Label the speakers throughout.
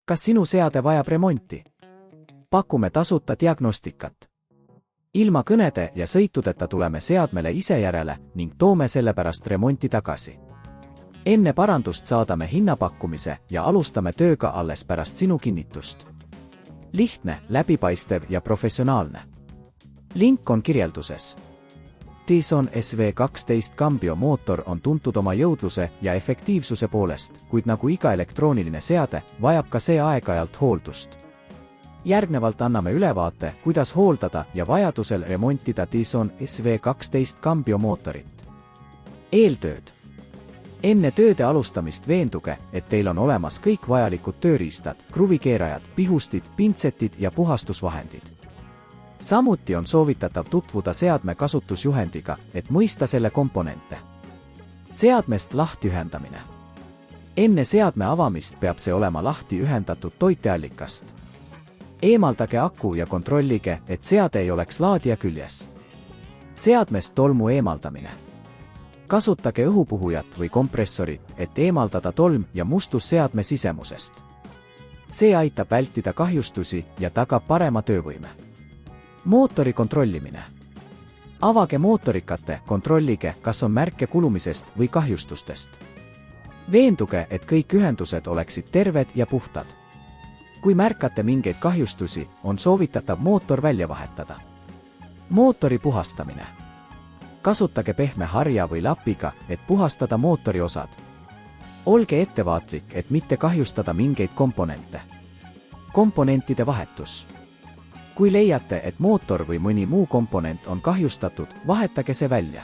Speaker 1: Kas sinu seade vajab remonti? Pakume tasuta diagnostikat. Ilma kõnede ja sõitudeta tuleme seadmele ise järele ning toome sellepärast remonti tagasi. Enne parandust saadame hinnapakkumise ja alustame tööga alles pärast sinu kinnitust. Lihtne, läbipaistev ja professionaalne. Link on kirjelduses. Tison SV12 Cambio mootor on tuntud oma jõudluse ja efektiivsuse poolest, kuid nagu iga elektrooniline seade, vajab ka see aeg-ajalt hooldust. Järgnevalt anname ülevaate, kuidas hooldada ja vajadusel remontida Tison SV12 Cambio mootorit. Eeltööd. Enne tööde alustamist veenduge, et teil on olemas kõik vajalikud tööriistad, kruvikeerajad, pihustid, pintsetid ja puhastusvahendid. Samuti on soovitatav tutvuda seadme kasutusjuhendiga, et mõista selle komponente. Seadmest lahti ühendamine. Enne seadme avamist peab see olema lahti ühendatud toiteallikast. Eemaldage aku ja kontrollige, et seade ei oleks laadija küljes. Seadmest tolmu eemaldamine. Kasutage õhupuhujat või kompressorit, et eemaldada tolm ja mustus seadme sisemusest. See aitab vältida kahjustusi ja tagab parema töövõime. Mootori kontrollimine. Avage mootorikate, kontrollige, kas on märke kulumisest või kahjustustest. Veenduge, et kõik ühendused oleksid terved ja puhtad. Kui märkate mingeid kahjustusi, on soovitatav mootor välja vahetada. Mootori puhastamine. Kasutage pehme harja või lapiga, et puhastada mootori osad. Olge ettevaatlik, et mitte kahjustada mingeid komponente. Komponentide vahetus. Kui leiate, et mootor või mõni muu komponent on kahjustatud, vahetage see välja.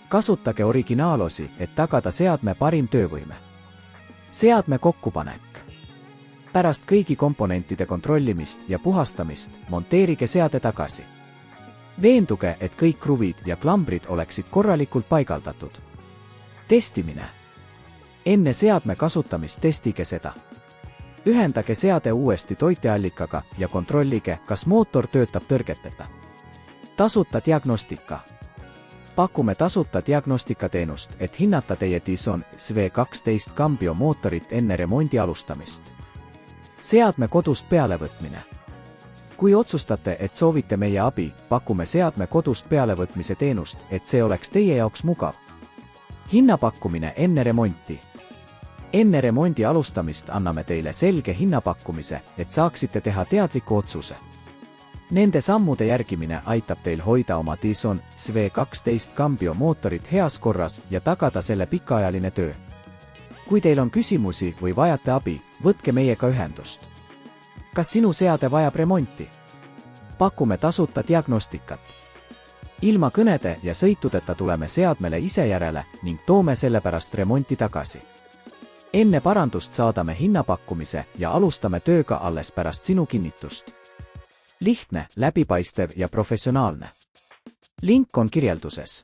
Speaker 1: Kasutage originaalosi, et tagada seadme parim töövõime. Seadme kokkupanek. Pärast kõigi komponentide kontrollimist ja puhastamist, monteerige seade tagasi. Veenduge, et kõik kruvid ja klambrid oleksid korralikult paigaldatud. Testimine. Enne seadme kasutamist testige seda. Ühendage seade uuesti toiteallikaga ja kontrollige, kas mootor töötab tõrgeteta. Tasuta diagnostika. Pakume tasuta diagnostikateenust, et hinnata teie Tison SV12 Cambio mootorit enne remondi alustamist. Seadme kodust pealevõtmine. Kui otsustate, et soovite meie abi, pakume seadme kodust pealevõtmise teenust, et see oleks teie jaoks mugav. Hinnapakkumine enne remonti. Enne remondi alustamist anname teile selge hinnapakkumise, et saaksite teha teadliku otsuse. Nende sammude järgimine aitab teil hoida oma Tison SV12 Cambio mootorit heas korras ja tagada selle pikaajaline töö. Kui teil on küsimusi või vajate abi, võtke meiega ühendust. Kas sinu seade vajab remonti? Pakume tasuta diagnostikat. Ilma kõnede ja sõitudeta tuleme seadmele ise järele ning toome sellepärast remonti tagasi. Enne parandust saadame hinnapakkumise ja alustame tööga alles pärast sinu kinnitust. Lihtne, läbipaistev ja professionaalne. Link on kirjelduses.